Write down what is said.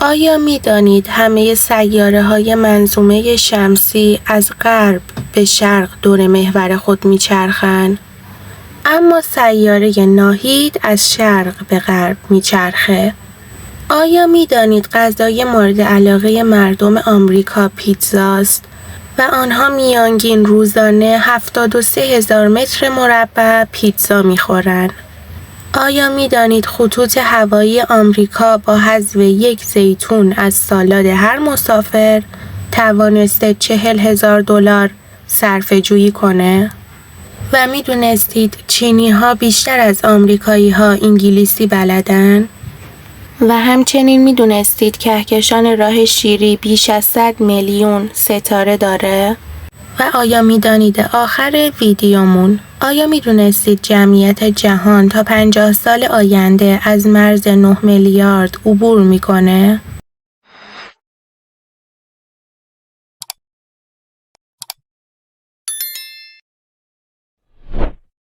آیا می دانید همه سیاره های منظومه شمسی از غرب به شرق دور محور خود می چرخند؟ اما سیاره ناهید از شرق به غرب می چرخه. آیا می دانید غذای مورد علاقه مردم آمریکا پیتزاست و آنها میانگین روزانه 73,000 متر مربع پیتزا می خورند؟ آیا می دانید خطوط هوایی آمریکا با حذف یک زیتون از سالاد هر مسافر توانسته 40,000 دلار صرفه جویی کنه؟ و می دونستید چینی ها بیشتر از آمریکایی ها انگلیسی بلدن؟ و همچنین می دونستید کهکشان راه شیری بیش از 100 میلیون ستاره داره؟ و آیا می دانید آخر ویدیومون آیا می دونستید جمعیت جهان تا 50 سال آینده از مرز 9 میلیارد عبور میکنه؟